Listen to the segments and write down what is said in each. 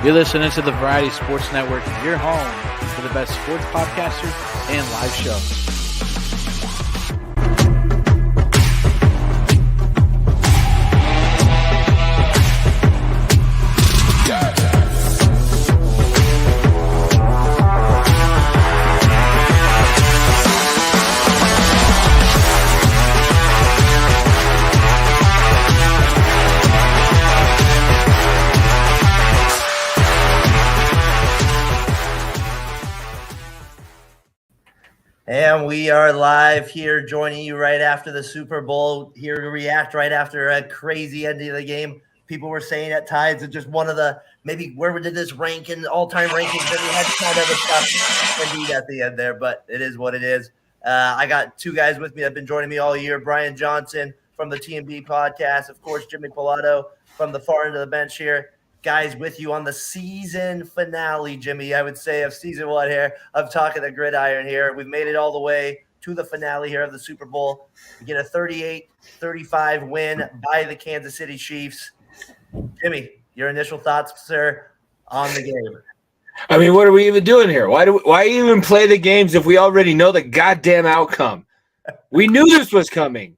You're listening to the Variety Sports Network, your home for the best sports podcasters and live shows. And we are live here joining you right after the Super Bowl, here to react right after a crazy ending of the game. People were saying at times it's just one of the, maybe where we did this rank in all-time rankings, then we had kind of a stuff indeed at the end there, but it is what it is. I got two guys with me that have been joining me all year, Brian Johnson from the TMB podcast, of course, Jimmy Pilato from the far end of the bench here. Guys with you on the season finale, Jimmy, I would say, of season one here of Talkin the Gridiron here. We've made it all the way to the finale here of the Super Bowl. We get a 38-35 win by the Kansas City Chiefs. Jimmy, your initial thoughts, sir, on the game? I mean, what are we even doing here? Why even play the games if we already know the goddamn outcome? We knew this was coming.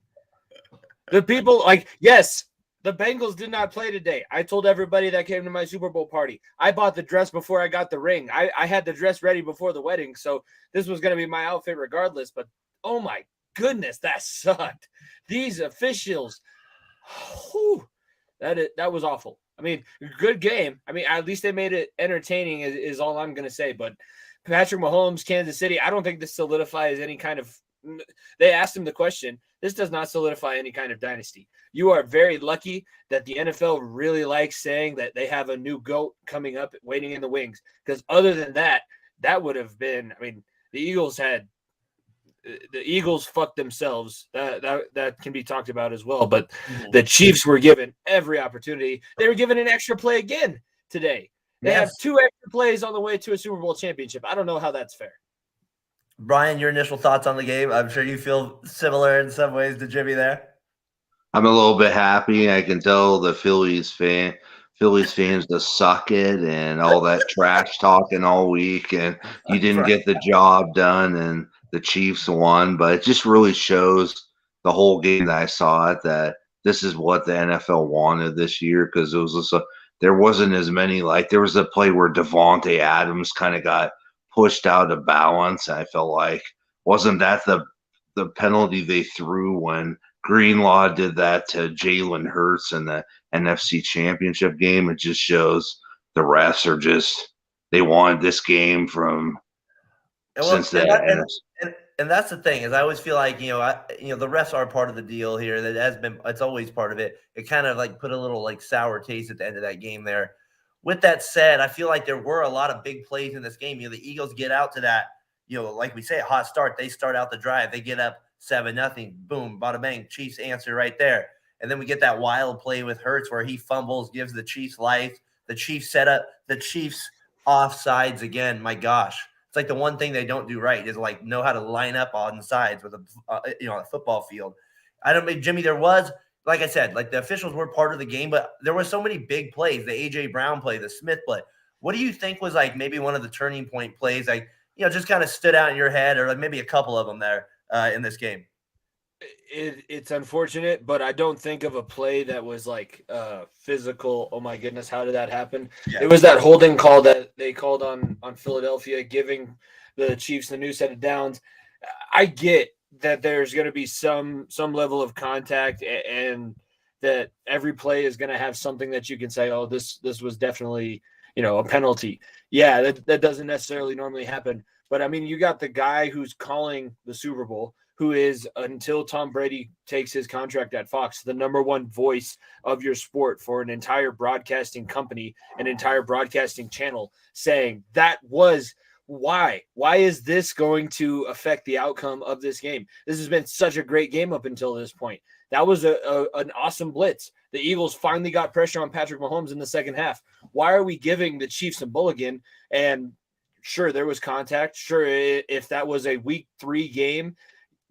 The people, yes, the Bengals did not play today. I told everybody that came to my Super Bowl party. I bought the dress before I got the ring. I had the dress ready before the wedding, so this was going to be my outfit regardless. But, oh, my goodness, that sucked. These officials, that was awful. I mean, good game. I mean, at least they made it entertaining is all I'm going to say. But Patrick Mahomes, Kansas City, I don't think this solidifies any kind of – they asked him the question. This does not solidify any kind of dynasty. You are very lucky that the NFL really likes saying that they have a new GOAT coming up waiting in the wings. Because other than that, that would have been – I mean, the Eagles fucked themselves. That can be talked about as well. But the Chiefs were given every opportunity. They were given an extra play again today. They have two extra plays on the way to a Super Bowl championship. I don't know how that's fair. Brian, your initial thoughts on the game? I'm sure you feel similar in some ways to Jimmy there. I'm a little bit happy. I can tell the Phillies fans just suck it and all that trash talking all week, and you didn't get the job done, and the Chiefs won. But it just really shows the whole game that I saw it that this is what the NFL wanted this year, because it was just there wasn't as many, there was a play where Devontae Adams kind of got pushed out of balance. I felt like, wasn't that the penalty they threw when Greenlaw did that to Jalen Hurts in the NFC Championship game? It just shows the refs are just, they wanted this game from since then. And that's the thing, is I always feel like, the refs are part of the deal here. It's always part of it. It kind of put a little sour taste at the end of that game there. With that said, I feel like there were a lot of big plays in this game. The Eagles get out to that, like we say, a hot start. They start out the drive. They get up 7-0. Boom, bada bang. Chiefs answer right there. And then we get that wild play with Hurts where he fumbles, gives the Chiefs life. The Chiefs set up the Chiefs offsides again. My gosh. It's like the one thing they don't do right is know how to line up on sides with a football field. Jimmy, there was, like I said, the officials were part of the game, but there were so many big plays, the A.J. Brown play, the Smith play. What do you think was maybe one of the turning point plays, just kind of stood out in your head, or maybe a couple of them there in this game? It's unfortunate, but I don't think of a play that was physical. Oh my goodness, how did that happen? Yeah. It was that holding call that they called on Philadelphia, giving the Chiefs the new set of downs. I get that there's going to be some level of contact, and that every play is going to have something that you can say, oh, this was definitely, a penalty. Yeah, that doesn't necessarily normally happen. But, I mean, you got the guy who's calling the Super Bowl, who is, until Tom Brady takes his contract at Fox, the number one voice of your sport for an entire broadcasting company, an entire broadcasting channel, saying that was – why is this going to affect the outcome of this game? This has been such a great game up until this point. That was an awesome blitz. The Eagles finally got pressure on Patrick Mahomes in the second half. Why are we giving the Chiefs a mulligan? And sure, there was contact. Sure, if that was a week 3 game,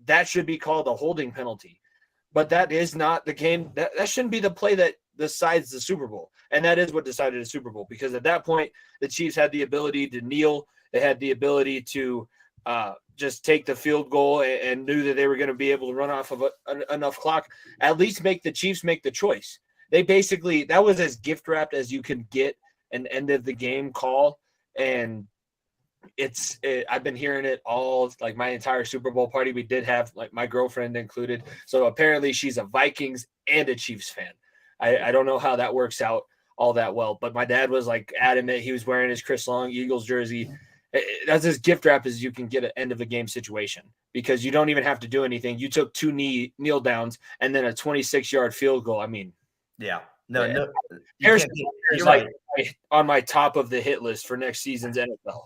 that should be called a holding penalty. But that is not the game. That shouldn't be the play that besides the Super Bowl. And that is what decided the Super Bowl, because at that point, the Chiefs had the ability to kneel. They had the ability to just take the field goal and knew that they were going to be able to run off of enough clock, at least make the Chiefs make the choice. They basically, that was as gift wrapped as you can get an end of the game call. And I've been hearing it all, like my entire Super Bowl party. We did have like my girlfriend included. So apparently she's a Vikings and a Chiefs fan. I don't know how that works out all that well, but my dad was like adamant. He was wearing his Chris Long Eagles jersey. That's as gift wrap as you can get an end of the game situation, because you don't even have to do anything. You took 2 kneel downs and then a 26-yard field goal. I mean, yeah, no. Harrison is like on my top of the hit list for next season's NFL.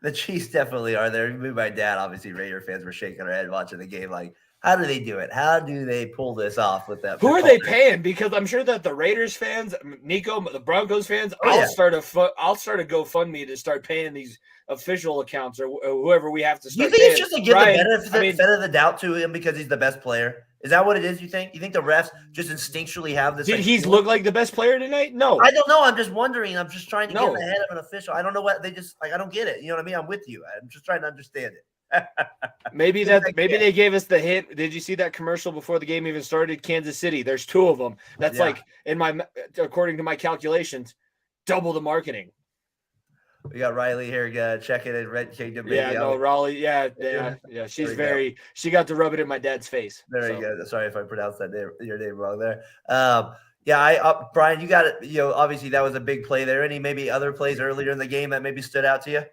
The Chiefs definitely are there. My dad, obviously, Raider fans were shaking their head watching the game. Like, how do they do it? How do they pull this off with that? Who are they paying? Because I'm sure that the Raiders fans, Nico, the Broncos fans, I'll start a GoFundMe to start paying these official accounts or whoever we have to start. You think paying. it's just to give the benefit of the doubt to him because he's the best player? Is that what it is? You think the refs just instinctually have this? Did he look like the best player tonight? No, I don't know. I'm just wondering. I'm just trying to get in the head of an official. I don't know what they just like. I don't get it. You know what I mean? I'm with you. I'm just trying to understand it. Maybe they gave us the hint. Did you see that commercial before the game even started? Kansas City. There's 2 of them. That's like according to my calculations, double the marketing. We got Riley here checking in Red Kingdom. Yeah, no, Raleigh. Yeah. She's she got to rub it in my dad's face. There you go. Sorry if I pronounced your name wrong there. Brian, you got it. Obviously that was a big play there. Any maybe other plays earlier in the game that maybe stood out to you?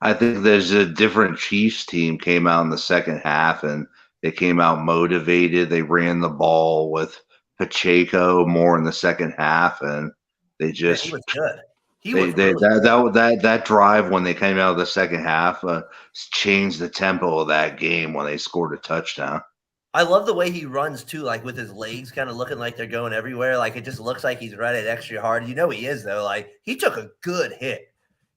I think there's a different Chiefs team came out in the second half, and they came out motivated. They ran the ball with Pacheco more in the second half, and they just he was good. That drive when they came out of the second half changed the tempo of that game when they scored a touchdown. I love the way he runs too, like with his legs kind of looking like they're going everywhere. Like it just looks like he's running extra hard. He is though. Like he took a good hit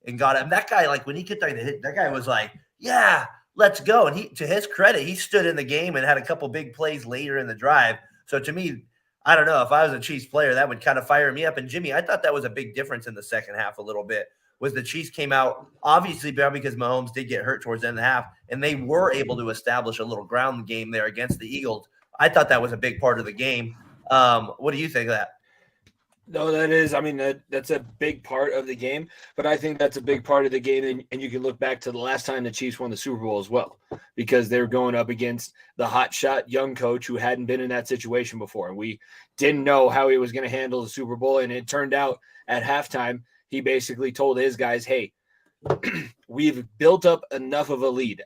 and got it. And that guy, like when he kicked the hit, that guy was like, "Yeah, let's go." And he, to his credit, he stood in the game and had a couple big plays later in the drive. So to me, I don't know if I was a Chiefs player, that would kind of fire me up. And Jimmy, I thought that was a big difference in the second half a little bit. Was the Chiefs came out obviously because Mahomes did get hurt towards the end of the half, and they were able to establish a little ground game there against the Eagles. I thought that was a big part of the game. What do you think of that? No, that's a big part of the game, but I think that's a big part of the game. And you can look back to the last time the Chiefs won the Super Bowl as well, because they were going up against the hotshot young coach who hadn't been in that situation before. And we didn't know how he was going to handle the Super Bowl. And it turned out at halftime, he basically told his guys, "Hey, we've built up enough of a lead."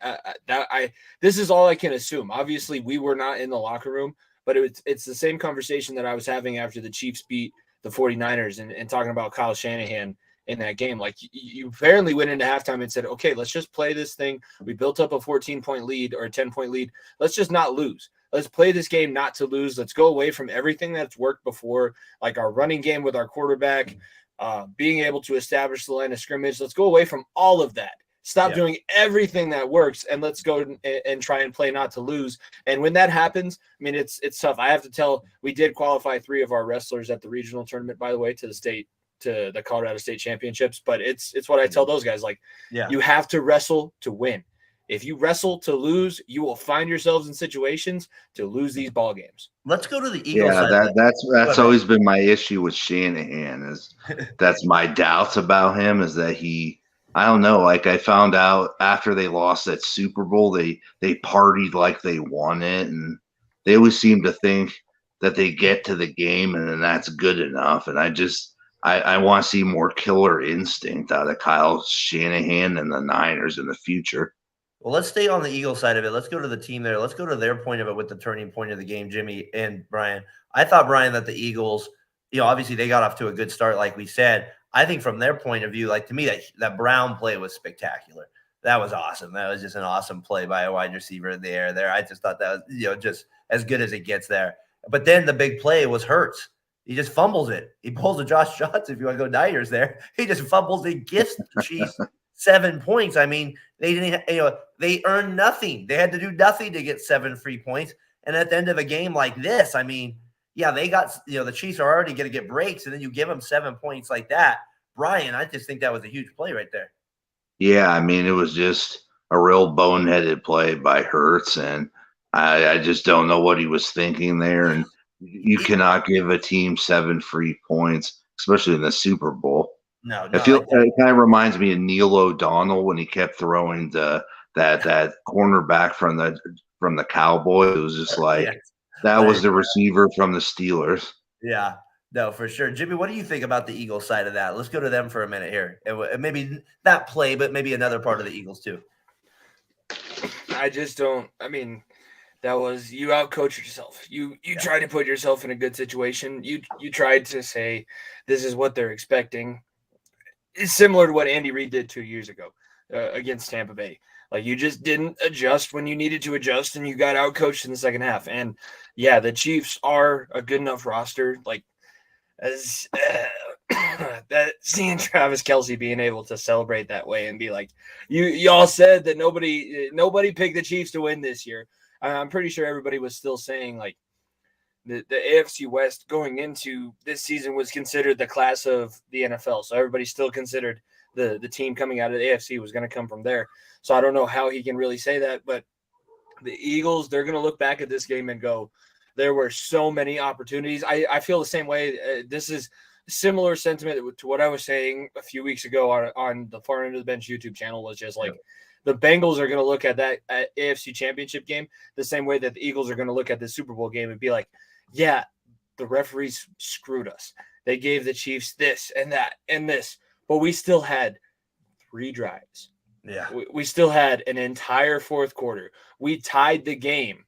This is all I can assume. Obviously, we were not in the locker room, but it's the same conversation that I was having after the Chiefs beat the 49ers and talking about Kyle Shanahan in that game. Like you apparently went into halftime and said, "Okay, let's just play this thing. We built up a 14-point lead or a 10-point lead. Let's just not lose. Let's play this game not to lose. Let's go away from everything that's worked before, like our running game with our quarterback, being able to establish the line of scrimmage. Let's go away from all of that. Stop doing everything that works, and let's go and try and play not to lose." And when that happens, it's tough. I have to tell, we did qualify 3 of our wrestlers at the regional tournament, by the way, to the Colorado State Championships. But it's what I tell those guys, like, you have to wrestle to win. If you wrestle to lose, you will find yourselves in situations to lose these ball games. Let's go to the Eagles. Yeah, that's always been my issue with Shanahan. That's my doubts about him, is that I don't know. Like I found out after they lost that Super Bowl, they partied like they won it, and they always seem to think that they get to the game and then that's good enough. And I want to see more killer instinct out of Kyle Shanahan and the Niners in the future. Well, let's stay on the Eagles side of it. Let's go to the team there. Let's go to their point of it with the turning point of the game, Jimmy and Brian. I thought, Brian, that the Eagles, obviously they got off to a good start, like we said. I think from their point of view, like to me, that Brown play was spectacular. That was awesome. That was just an awesome play by a wide receiver in the air there. I just thought that was, just as good as it gets there. But then the big play was Hurts. He just fumbles it. He pulls a Josh Johnson, if you want to go Niners there. He just fumbles and gifts the Chiefs 7 points. They didn't, they earned nothing. They had to do nothing to get 7 free points. And at the end of a game like this, yeah, they got, the Chiefs are already going to get breaks, and then you give them 7 points like that. Brian, I just think that was a huge play right there. Yeah, I mean, it was just a real boneheaded play by Hurts, and I just don't know what he was thinking there. And you cannot give a team 7 free points, especially in the Super Bowl. No, It kind of reminds me of Neil O'Donnell when he kept throwing that cornerback from the Cowboys. It was just like that was the receiver from the Steelers. Yeah. No, for sure. Jimmy, what do you think about the Eagles side of that? Let's go to them for a minute here. And maybe that play, but maybe another part of the Eagles too. I just don't. I mean, that was you outcoached yourself. You tried to put yourself in a good situation. You tried to say this is what they're expecting. It's similar to what Andy Reid did 2 years ago against Tampa Bay. Like you just didn't adjust when you needed to adjust, and you got outcoached in the second half. And yeah, the Chiefs are a good enough roster. Like as that seeing Travis Kelce being able to celebrate that way and be like, y'all said that nobody picked the Chiefs to win this year. I'm pretty sure everybody was still saying like the AFC West going into this season was considered the class of the NFL. So everybody still considered the team coming out of the AFC was going to come from there. So I don't know how he can really say that, but the Eagles, they're going to look back at this game and go, there were so many opportunities. I feel the same way. This is similar sentiment to what I was saying a few weeks ago on the Far End of the Bench YouTube channel was just like the Bengals are going to look at that AFC Championship game the same way that the Eagles are going to look at the Super Bowl game and be like, yeah, the referees screwed us. They gave the Chiefs this and that and this, but we still had 3 drives. Yeah. We still had an entire fourth quarter. We tied the game,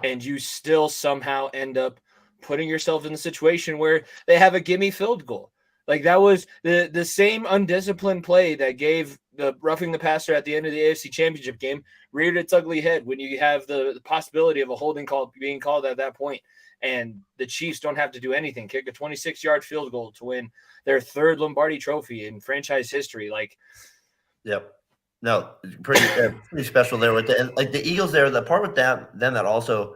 and you still somehow end up putting yourself in the situation where they have a gimme field goal. Like that was the same undisciplined play that gave the roughing the passer at the end of the AFC Championship game reared its ugly head when you have the possibility of a holding call being called at that point. And the Chiefs don't have to do anything, kick a 26-yard field goal to win their 3rd Lombardi trophy in franchise history. Like, yep. No, pretty special there with the Eagles there. The part with them that also,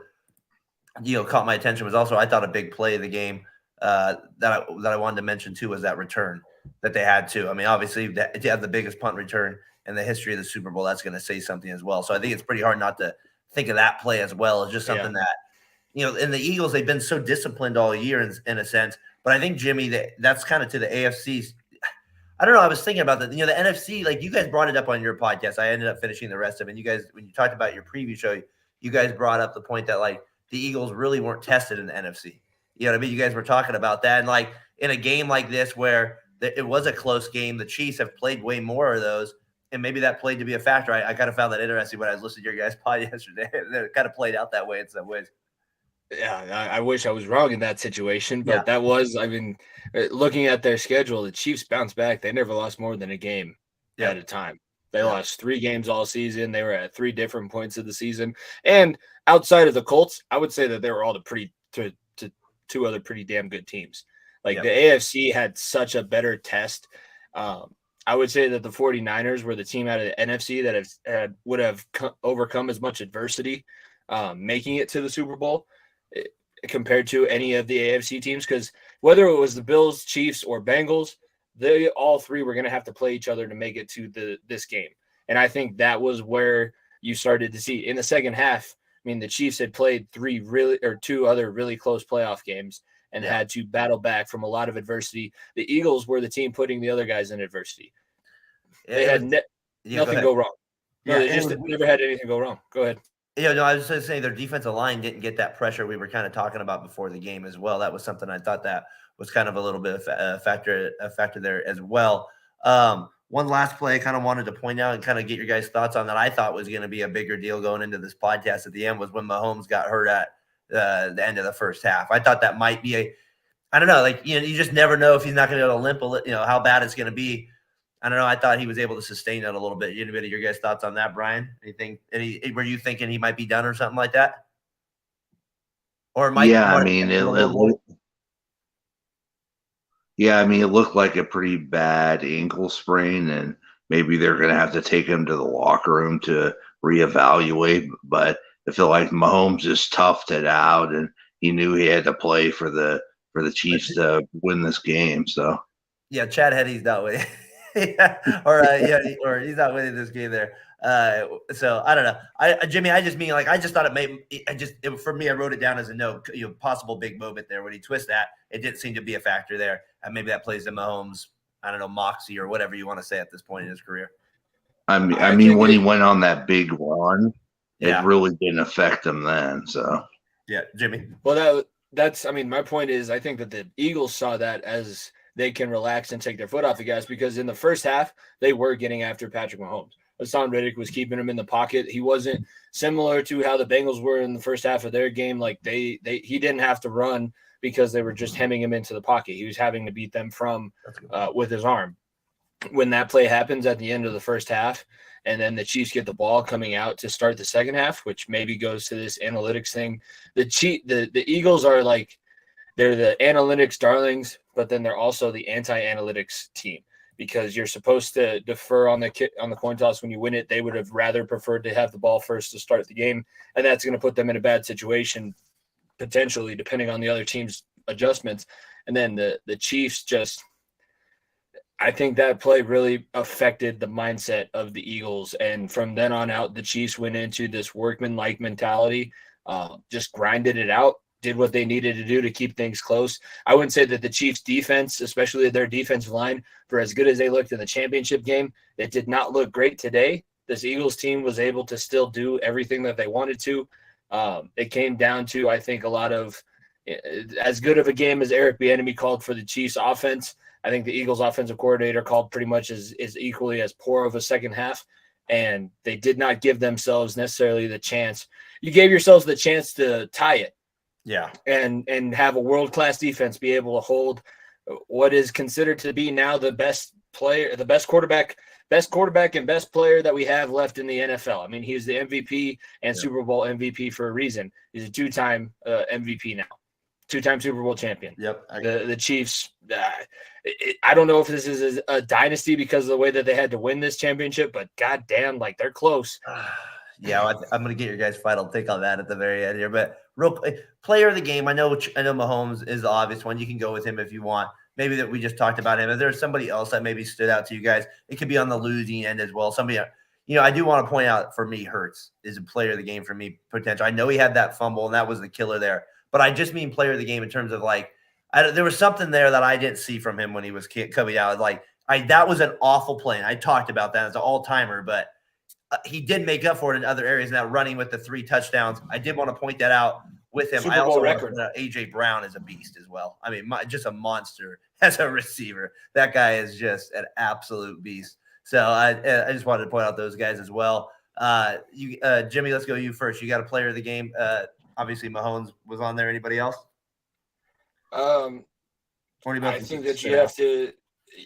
caught my attention was also, I thought, a big play of the game that I wanted to mention too was that return that they had too. I mean, obviously they have the biggest punt return in the history of the Super Bowl. That's going to say something as well. So I think it's pretty hard not to think of that play as well. It's just something that, in the Eagles, they've been so disciplined all year in a sense. But I think, Jimmy, that's kind of to the AFC. I don't know. I was thinking about that. The NFC, like you guys brought it up on your podcast. I ended up finishing the rest of it. And you guys, when you talked about your preview show, you guys brought up the point that like the Eagles really weren't tested in the NFC. You know what I mean? You guys were talking about that. And like in a game like this where it was a close game, the Chiefs have played way more of those. And maybe that played to be a factor. I kind of found that interesting when I was listening to your guys' pod yesterday. It kind of played out that way in some ways. Yeah, I wish I was wrong in that situation, but that was, I mean, looking at their schedule, the Chiefs bounced back. They never lost more than a game at a time. They lost 3 games all season. They were at 3 different points of the season. And outside of the Colts, I would say that they were all to 2 other pretty damn good teams. Like the AFC had such a better test. I would say that the 49ers were the team out of the NFC that would have overcome as much adversity making it to the Super Bowl compared to any of the AFC teams, because whether it was the Bills, Chiefs, or Bengals, they all 3 were going to have to play each other to make it to this game. And I think that was where you started to see in the second half. I mean, the Chiefs had played 2 other really close playoff games and had to battle back from a lot of adversity. The Eagles were the team putting the other guys in adversity. They had nothing go wrong. No, they just never had anything go wrong. Go ahead. I was just saying their defensive line didn't get that pressure we were kind of talking about before the game as well. That was something I thought that was kind of a little bit of a factor there as well. One last play I kind of wanted to point out and kind of get your guys' thoughts on that I thought was going to be a bigger deal going into this podcast at the end was when Mahomes got hurt at the end of the first half. I thought that might be I don't know, like, you just never know if he's not going to be able to limp, how bad it's going to be. I don't know. I thought he was able to sustain that a little bit. Any bit of your guys' thoughts on that, Brian? Were you thinking he might be done or something like that? Or might? Yeah, I mean, it looked like a pretty bad ankle sprain, and maybe they're going to have to take him to the locker room to reevaluate. But I feel like Mahomes just toughed it out, and he knew he had to play for the Chiefs to win this game. So yeah, Chad Henne's not winning. Or he's not winning this game there. So I don't know. Jimmy, I just mean like I just thought for me, I wrote it down as a note. Possible big moment there when he twists that. It didn't seem to be a factor there, and maybe that plays to Mahomes. I don't know, moxie or whatever you want to say at this point in his career. I mean, when he went on that big run, it really didn't affect him then. So yeah, Jimmy. Well, that's. I mean, my point is, I think that the Eagles saw that as they can relax and take their foot off the gas, because in the first half they were getting after Patrick Mahomes. Hassan Reddick was keeping him in the pocket. He wasn't similar to how the Bengals were in the first half of their game. Like he didn't have to run because they were just hemming him into the pocket. He was having to beat them from with his arm. When that play happens at the end of the first half, and then the Chiefs get the ball coming out to start the second half, which maybe goes to this analytics thing. The Eagles are like, they're the analytics darlings, but then they're also the anti-analytics team, because you're supposed to defer on the coin toss when you win it. They would have rather preferred to have the ball first to start the game, and that's going to put them in a bad situation potentially, depending on the other team's adjustments. And then the Chiefs just, I think that play really affected the mindset of the Eagles, and from then on out, the Chiefs went into this workman-like mentality, just grinded it out, did what they needed to do to keep things close. I wouldn't say that the Chiefs defense, especially their defensive line, for as good as they looked in the championship game, it did not look great today. This Eagles team was able to still do everything that they wanted to. It came down to, I think, a lot of as good of a game as Eric Bieniemy called for the Chiefs offense. I think the Eagles offensive coordinator called pretty much as equally as poor of a second half, and they did not give themselves necessarily the chance. You gave yourselves the chance to tie it. Yeah. And have a world-class defense be able to hold what is considered to be now the best player, the best quarterback and best player that we have left in the NFL. I mean, he's the MVP and Super Bowl MVP for a reason. He's a two-time MVP now, two-time Super Bowl champion. Yep. The Chiefs, I don't know if this is a dynasty because of the way that they had to win this championship, but goddamn, like they're close. Yeah, I'm going to get your guys' final take on that at the very end here. But real player of the game, I know Mahomes is the obvious one. You can go with him if you want. Maybe that we just talked about him. If there's somebody else that maybe stood out to you guys, it could be on the losing end as well. Somebody, I do want to point out, for me, Hurts is a player of the game for me, potential. I know he had that fumble, and that was the killer there. But I just mean player of the game in terms of there was something there that I didn't see from him when he was coming out. That was an awful play. And I talked about that as an all-timer, but he did make up for it in other areas. Now running with the 3 touchdowns, I did want to point that out with him. Super I also Bowl record. AJ Brown is a beast as well. I mean, just a monster as a receiver. That guy is just an absolute beast. So I just wanted to point out those guys as well. Jimmy, let's go you first. You got a player of the game. Obviously, Mahomes was on there. Anybody else? I think that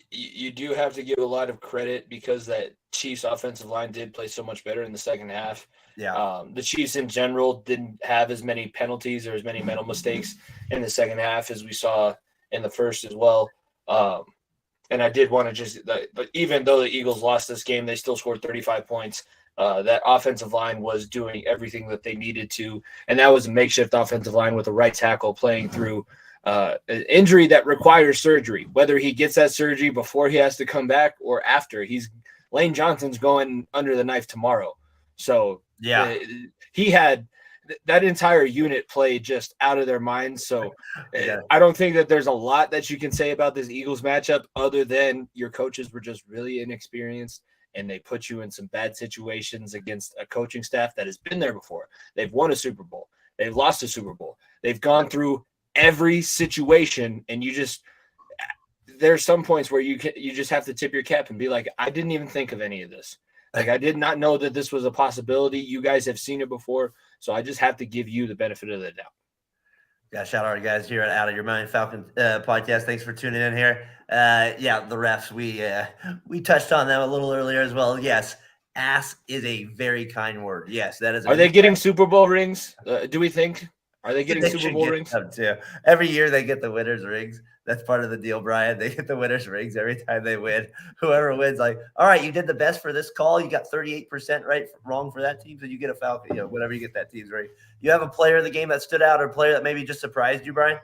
you do have to give a lot of credit, because that Chiefs offensive line did play so much better in the second half. Yeah. The Chiefs in general didn't have as many penalties or as many mental mistakes in the second half as we saw in the first as well. And I did want to but even though the Eagles lost this game, they still scored 35 points. That offensive line was doing everything that they needed to, and that was a makeshift offensive line with a right tackle playing through an injury that requires surgery. Whether he gets that surgery before he has to come back or after, Lane Johnson's going under the knife tomorrow. So yeah, he had that entire unit played just out of their minds. So yeah. I don't think that there's a lot that you can say about this Eagles matchup other than your coaches were just really inexperienced, and they put you in some bad situations against a coaching staff that has been there before. They've won a Super Bowl. They've lost a Super Bowl. They've gone through every situation, and there's some points where you just have to tip your cap and be like, I didn't even think of any of this. I did not know that this was a possibility. You guys have seen it before, so I just have to give you the benefit of the doubt. Yeah, shout out to guys here at Out of Your Mind Falcon podcast. Thanks for tuning in here. The refs, we touched on them a little earlier as well. Yes, ass is a very kind word. Yes, that is. Are they getting Super Bowl rings? Do we think? Are they getting They Super should Bowl get rings? them too. Every year they get the winners' rings. That's part of the deal, Brian. They get the winners' rings every time they win. Whoever wins, like, all right, you did the best for this call. You got 38% wrong for that team, so you get a Falcon. Whatever you get that team's ring. You have a player of the game that stood out, or a player that maybe just surprised you, Brian?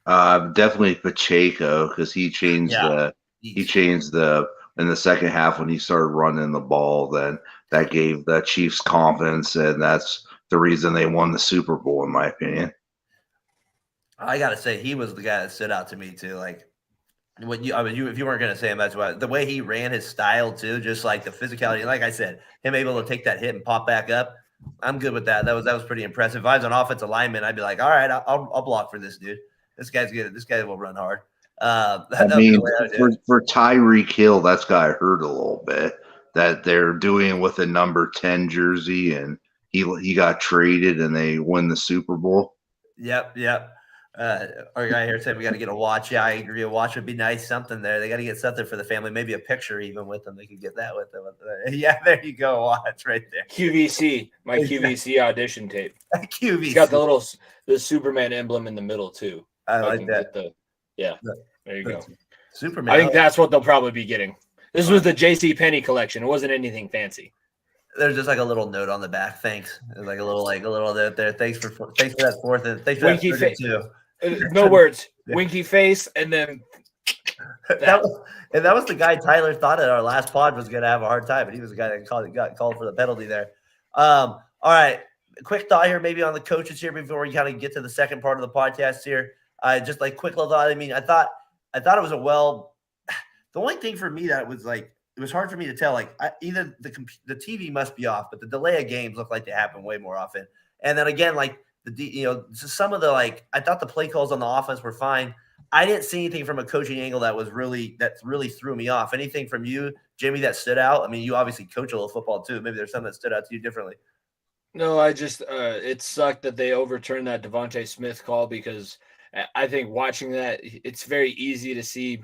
Definitely Pacheco, because he changed the in the second half when he started running the ball. Then that gave the Chiefs confidence, and that's the reason they won the Super Bowl, in my opinion. I gotta say, he was the guy that stood out to me too. Like, if you weren't gonna say him, that's why the way he ran his style too, just like the physicality. Like I said, him able to take that hit and pop back up. I'm good with that. That was pretty impressive. If I was an offensive lineman, I'd be like, all right, I'll block for this dude. This guy's good. This guy will run hard. For Tyreek Hill, that's got hurt a little bit. That they're doing with a number 10 jersey, and he got traded, and they win the Super Bowl. Yep. Our guy here said we got to get a watch. Yeah, I agree. A watch would be nice. Something there. They got to get something for the family. Maybe a picture even with them. They could get that with them. Yeah, there you go. Watch right there. QVC, my QVC audition tape. QVC. It's got the Superman emblem in the middle too. I like that. There you go. Superman. I think that's what they'll probably be getting. This was the J.C. Penney collection. It wasn't anything fancy. There's just like a little note on the back. Thanks. There's like a little note there. Thanks for that fourth, and thanks for Winky that face. too. No words. Winky face, and then that was the guy Tyler thought at our last pod was going to have a hard time, but he was the guy that got called for the penalty there. All right, quick thought here, maybe on the coaches here before we kind of get to the second part of the podcast here. Just like quick little thought. I mean, I thought it was the only thing for me that was like it was hard for me to tell. Like either the TV must be off, but the delay of games look like they happen way more often. And then again, like some of the I thought the play calls on the offense were fine. I didn't see anything from a coaching angle that really threw me off. Anything from you, Jimmy, that stood out? I mean, you obviously coach a little football too. Maybe there's something that stood out to you differently. No, I just it sucked that they overturned that Devontae Smith call, because I think watching that, it's very easy to see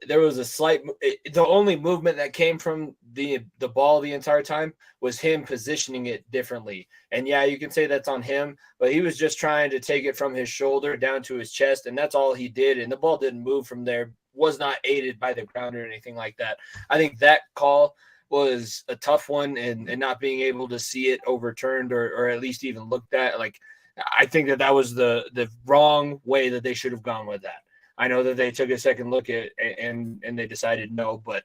there was the only movement that came from the ball the entire time was him positioning it differently. And yeah, you can say that's on him, but he was just trying to take it from his shoulder down to his chest, and that's all he did. And the ball didn't move from there, was not aided by the ground or anything like that. I think that call was a tough one, and not being able to see it overturned or at least even looked at. Like, I think that was the wrong way that they should have gone with that. I know that they took a second look at and they decided no, but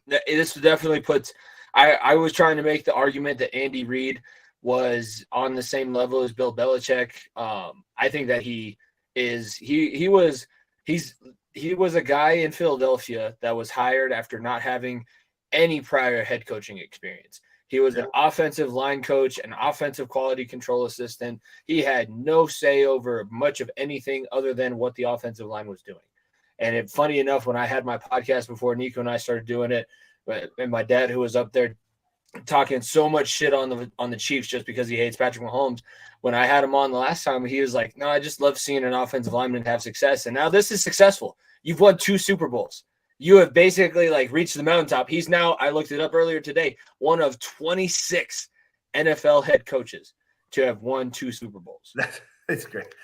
this definitely puts – I was trying to make the argument that Andy Reid was on the same level as Bill Belichick. I think that he was a guy in Philadelphia that was hired after not having any prior head coaching experience. He was an offensive line coach, an offensive quality control assistant. He had no say over much of anything other than what the offensive line was doing. And funny enough, when I had my podcast before Nico and I started doing it, and my dad, who was up there talking so much shit on the Chiefs just because he hates Patrick Mahomes, when I had him on the last time, he was like, no, I just love seeing an offensive lineman have success. And now this is successful. You've won 2 Super Bowls. You have basically reached the mountaintop. He's now, I looked it up earlier today, one of 26 NFL head coaches to have won 2 Super Bowls. That's great.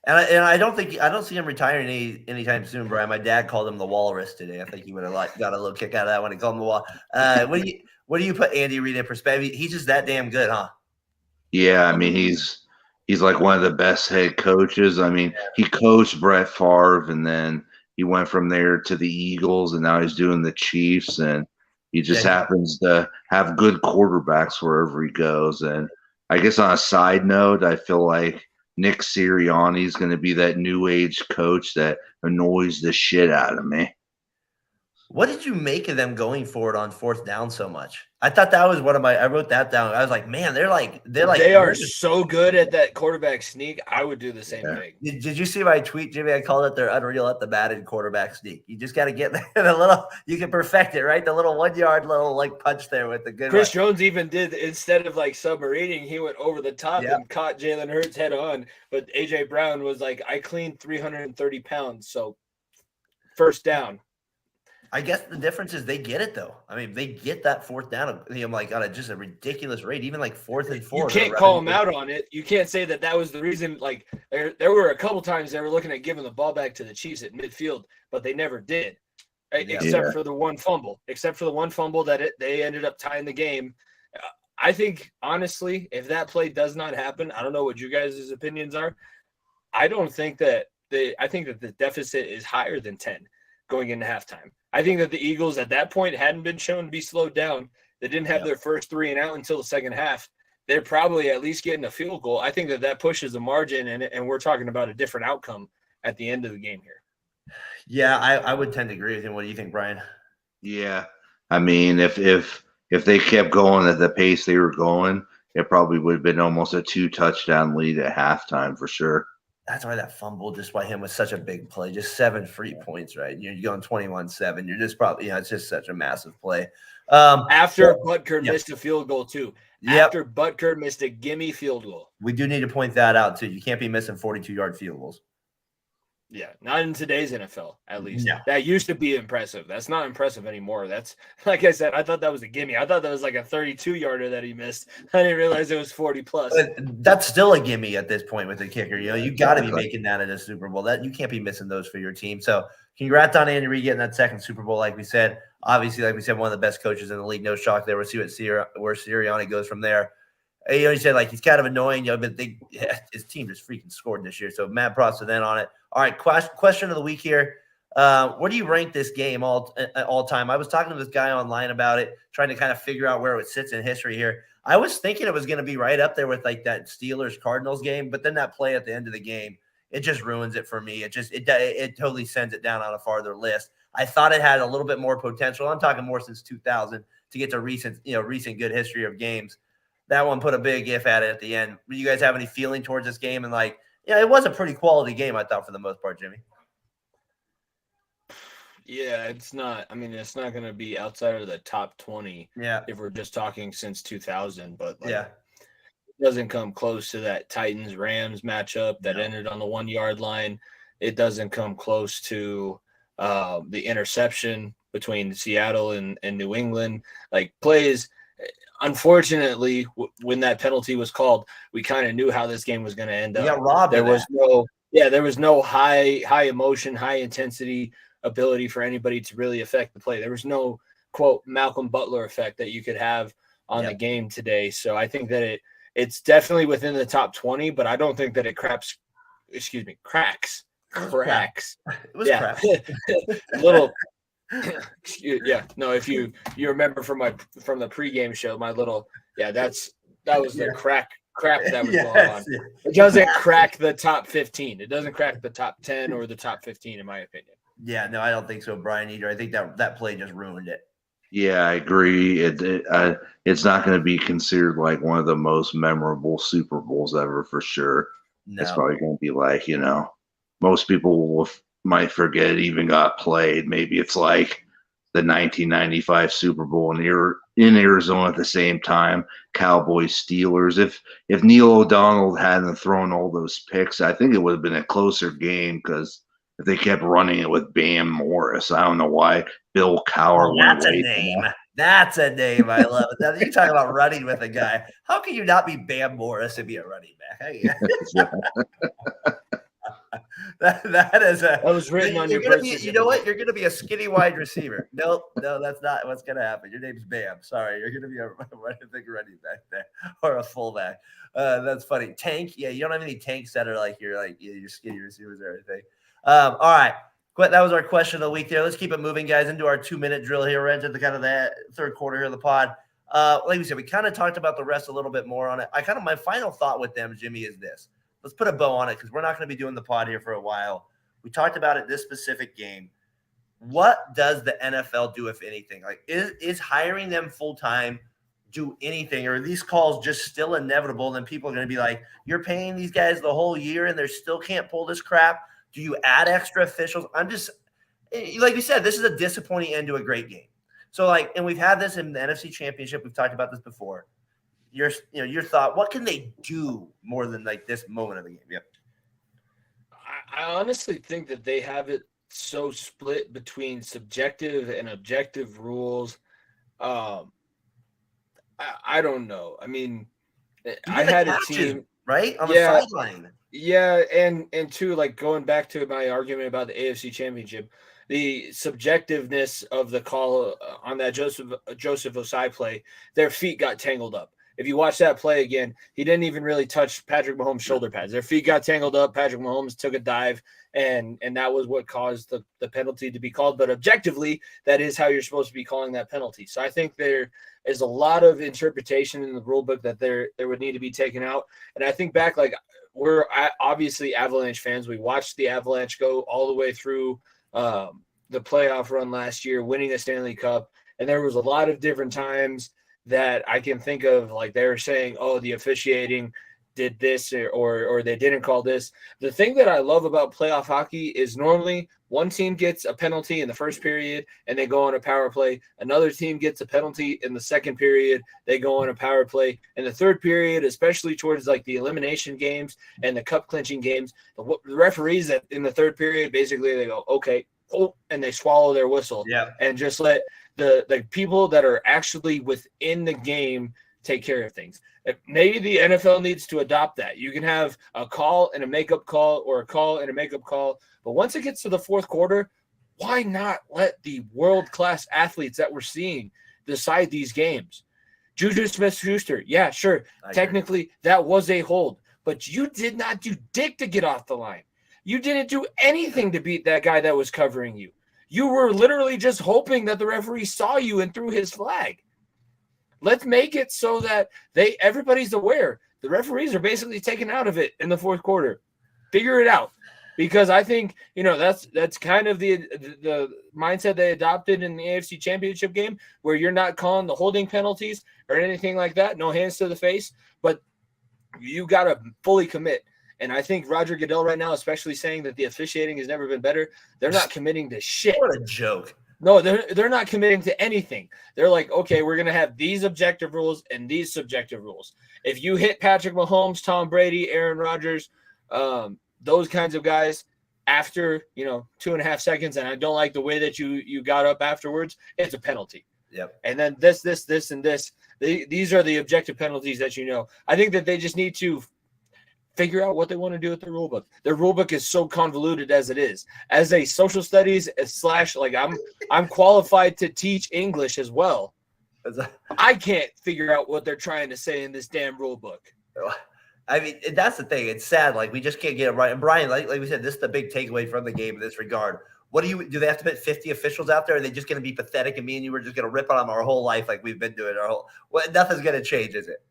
I don't see him retiring anytime soon, Brian. My dad called him the Walrus today. I think he would have got a little kick out of that when he called him the Wall. What do you put Andy Reid in perspective? He's just that damn good, huh? Yeah, I mean he's like one of the best head coaches. I mean, he coached Brett Favre, and then he went from there to the Eagles, and now he's doing the Chiefs, and he just happens to have good quarterbacks wherever he goes. And I guess on a side note, I feel like Nick Sirianni is going to be that new age coach that annoys the shit out of me. What did you make of them going for it on 4th down so much? I thought that was I wrote that down. I was like, man, they are so good at that quarterback sneak. I would do the same thing. Did you see my tweet, Jimmy? I called it their unreal at the Madden quarterback sneak. You just got to get a little, you can perfect it, right? The little 1 yard little punch there with the good Chris Jones even did, instead of submarining, he went over the top and caught Jalen Hurts head on. But AJ Brown was like, I cleaned 330 pounds. So 1st down. I guess the difference is they get it though. I mean, they get that fourth down, like on just a ridiculous rate, even like 4th and 4. You can't call them out on it. You can't say that was the reason. Like there were a couple times they were looking at giving the ball back to the Chiefs at midfield, but they never did, right? Except for the one fumble. That they ended up tying the game. I think honestly, if that play does not happen, I don't know what you guys' opinions are. I think that the deficit is higher than 10 going into halftime. I think that the Eagles at that point hadn't been shown to be slowed down. They didn't have their first 3 and out until the second half. They're probably at least getting a field goal. I think that pushes the margin, and we're talking about a different outcome at the end of the game here. Yeah, I would tend to agree with him. What do you think, Brian? Yeah, I mean, if they kept going at the pace they were going, it probably would have been almost a 2-touchdown lead at halftime for sure. That's why that fumble just by him was such a big play. Just 7 free points, right? You're going 21-7. You're just probably, it's just such a massive play. After Butker missed a field goal too. After Butker missed a gimme field goal. We do need to point that out too. You can't be missing 42-yard field goals. Yeah, not in today's NFL, at least. No. That used to be impressive. That's not impressive anymore. That's, like I said, I thought that was a gimme. I thought that was like a 32-yarder that he missed. I didn't realize it was 40-plus. That's still a gimme at this point with the kicker. You got to be making that at a Super Bowl. That you can't be missing those for your team. So congrats on Andy Reid getting that second Super Bowl, like we said. Obviously, like we said, one of the best coaches in the league. No shock there. We'll see where Sirianni goes from there. He said like he's kind of annoying, but his team just freaking scored this year. So mad props to them on it. All right, question of the week here. Where do you rank this game all time? I was talking to this guy online about it, trying to kind of figure out where it sits in history here. I was thinking it was going to be right up there with like that Steelers-Cardinals game, but then that play at the end of the game, it just ruins it for me. It totally sends it down on a farther list. I thought it had a little bit more potential. I'm talking more since 2000 to get to recent good history of games. That one put a big if at it at the end. Do you guys have any feeling towards this game? And it was a pretty quality game, I thought, for the most part, Jimmy. Yeah, it's not. I mean, it's not going to be outside of the top 20. Yeah, if we're just talking since 2000, but it doesn't come close to that Titans-Rams matchup that ended on the 1-yard line. It doesn't come close to the interception between Seattle and New England. Like plays. Unfortunately, when that penalty was called, we kind of knew how this game was going to end up. You got robbed. There was no high emotion, high intensity ability for anybody to really affect the play. There was no quote Malcolm Butler effect that you could have on the game today. So I think that it's definitely within the top 20, but I don't think that it cracks. It was crap. Little. If you remember from the pregame show, my little that was the crap that was going on. It doesn't crack the top 15. It doesn't crack the top 10 or the top 15, in my opinion. Yeah, no, I don't think so, Brian, either. I think that play just ruined it. Yeah, I agree. It's not going to be considered like one of the most memorable Super Bowls ever for sure. No. It's probably going to be like, most people might forget it even got played. Maybe it's like the 1995 Super Bowl in Arizona at the same time, Cowboys, Steelers. If Neil O'Donnell hadn't thrown all those picks, I think it would have been a closer game because if they kept running it with Bam Morris, I don't know why Bill Cowher went away. That's a name. I love it. You're talking about running with a guy. How can you not be Bam Morris and be a running back? That was written on your birth certificate. You know what? You're going to be a skinny wide receiver. No, that's not what's going to happen. Your name's Bam. Sorry, you're going to be a big running back there or a fullback. That's funny. Tank. Yeah, you don't have any tanks that are like your skinny receivers or anything. All right. That was our question of the week there. Let's keep it moving, guys, into our 2-minute drill here. We're into the kind of the third quarter here of the pod. Like we said, we kind of talked about the rest a little bit more on it. My final thought with them, Jimmy, is this. Let's put a bow on it because we're not going to be doing the pod here for a while. We talked about it this specific game. What does the NFL do, if anything? Like, is hiring them full-time do anything? Or are these calls just still inevitable? Then people are going to be like, you're paying these guys the whole year and they still can't pull this crap? Do you add extra officials? I'm just like you said, this is a disappointing end to a great game. So and we've had this in the NFC Championship. We've talked about this before. Your thought, what can they do more than like this moment of the game? Yep. I honestly think that they have it so split between subjective and objective rules. I don't know. I mean, I had a team right on the Yeah. sideline. Yeah, and two, like going back to my argument about the AFC Championship, the subjectiveness of the call on that Joseph Osai play, their feet got tangled up. If you watch that play again, he didn't even really touch Patrick Mahomes' shoulder pads. Their feet got tangled up. Patrick Mahomes took a dive, and that was what caused the penalty to be called. But objectively, that is how you're supposed to be calling that penalty. So I think there is a lot of interpretation in the rule book that there would need to be taken out. And I think back, like, we're obviously Avalanche fans. We watched the Avalanche go all the way through the playoff run last year, winning the Stanley Cup. And there was a lot of different times that I can think of, like they were saying, oh, the officiating did this or they didn't call this. The thing that I love about playoff hockey is normally one team gets a penalty in the first period and they go on a power play. Another team gets a penalty in the second period. They go on a power play. In the third period, especially towards like the elimination games and the cup clinching games, the referees in the third period, basically they go, okay, oh, and they swallow their whistle and just let the people that are actually within the game take care of things. Maybe the NFL needs to adopt that. You can have a call and a makeup call or a call and a makeup call. But once it gets to the fourth quarter, why not let the world-class athletes that we're seeing decide these games? Juju Smith-Schuster, yeah, sure. Technically, that was a hold. But you did not do dick to get off the line. You didn't do anything to beat that guy that was covering you. You were literally just hoping that the referee saw you and threw his flag. Let's make it so that everybody's aware. The referees are basically taken out of it in the fourth quarter. Figure it out. Because I think, that's kind of the mindset they adopted in the AFC Championship game, where you're not calling the holding penalties or anything like that. No hands to the face. But you got to fully commit. And I think Roger Goodell right now, especially saying that the officiating has never been better, they're not committing to shit. What a joke. No, they're not committing to anything. They're like, okay, we're going to have these objective rules and these subjective rules. If you hit Patrick Mahomes, Tom Brady, Aaron Rodgers, those kinds of guys after, 2.5 seconds, and I don't like the way that you got up afterwards, it's a penalty. Yep. And then this, and this. These are the objective penalties that I think that they just need to figure out what they want to do with the rule book. The rule book is so convoluted as it is. As a social studies / I'm qualified to teach English as well. I can't figure out what they're trying to say in this damn rule book. I mean, that's the thing. It's sad. Like, we just can't get it right. And Brian, like we said, this is the big takeaway from the game in this regard. What do they have to put 50 officials out there? Or are they just going to be pathetic and me and you were just going to rip on them our whole life like we've been doing nothing's going to change, is it?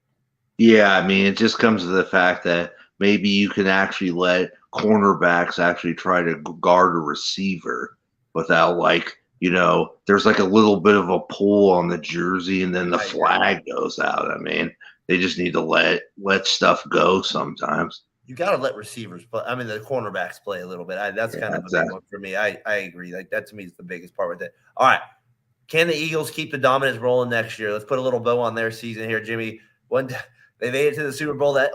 Yeah, I mean, it just comes to the fact that maybe you can actually let cornerbacks actually try to guard a receiver without there's like a little bit of a pull on the jersey and then the flag goes out. I mean, they just need to let stuff go sometimes. You got to let receivers play. I mean, the cornerbacks play a little bit. That's kind of a big one for me. I agree. Like, that to me is the biggest part with it. All right. Can the Eagles keep the dominance rolling next year? Let's put a little bow on their season here, Jimmy. They made it to the Super Bowl. That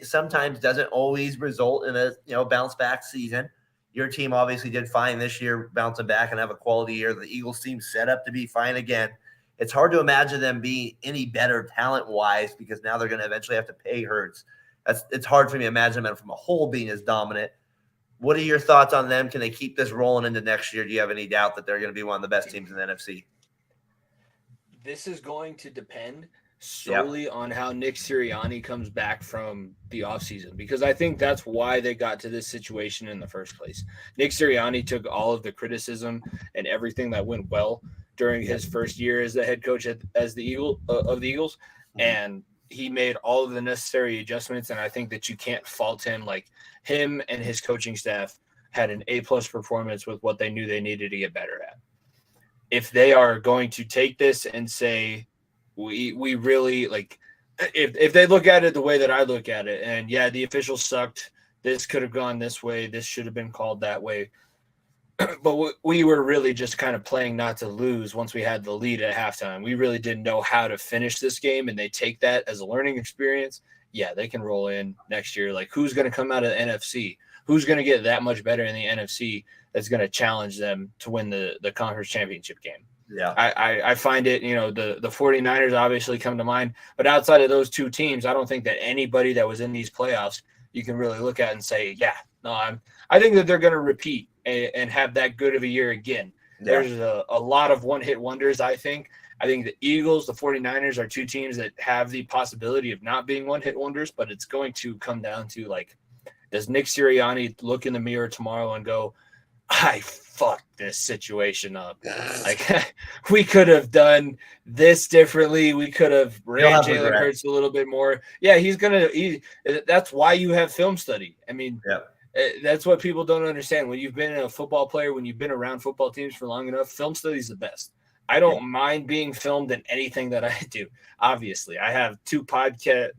sometimes doesn't always result in a bounce back season. Your team obviously did fine this year, bouncing back and have a quality year. The Eagles seem set up to be fine again. It's hard to imagine them being any better talent wise because now they're going to eventually have to pay Hurts. It's hard for me to imagine them from a whole being as dominant. What are your thoughts on them? Can they keep this rolling into next year? Do you have any doubt that they're going to be one of the best teams in the NFC? This is going to depend solely on how Nick Sirianni comes back from the offseason, because I think that's why they got to this situation in the first place. Nick Sirianni took all of the criticism and everything that went well during his first year as the head coach of the Eagles, and he made all of the necessary adjustments. And I think that you can't fault him. Like, him and his coaching staff had an A+ performance with what they knew they needed to get better at. If they are going to take this and say, we really, like, if they look at it the way that I look at it, and the officials sucked, this could have gone this way, this should have been called that way, but we were really just kind of playing not to lose once we had the lead at halftime. We really didn't know how to finish this game, and they take that as a learning experience. Yeah, they can roll in next year. Like, who's going to come out of the NFC? who's going to get that much better in the NFC that's going to challenge them to win the conference championship game. Yeah. I find it, the 49ers obviously come to mind, but outside of those two teams, I don't think that anybody that was in these playoffs you can really look at and say, I think that they're going to repeat and have that good of a year again. Yeah. There's a lot of one-hit wonders, I think. I think the Eagles, the 49ers are two teams that have the possibility of not being one-hit wonders, but it's going to come down to, does Nick Sirianni look in the mirror tomorrow and go, I fucked this situation up. We could have done this differently. We could have ran Jalen Hurts a little bit more. Yeah, that's why you have film study. I mean, that's what people don't understand. When you've been a football player, when you've been around football teams for long enough, film study is the best. I don't mind being filmed in anything that I do. Obviously, I have three podcasts.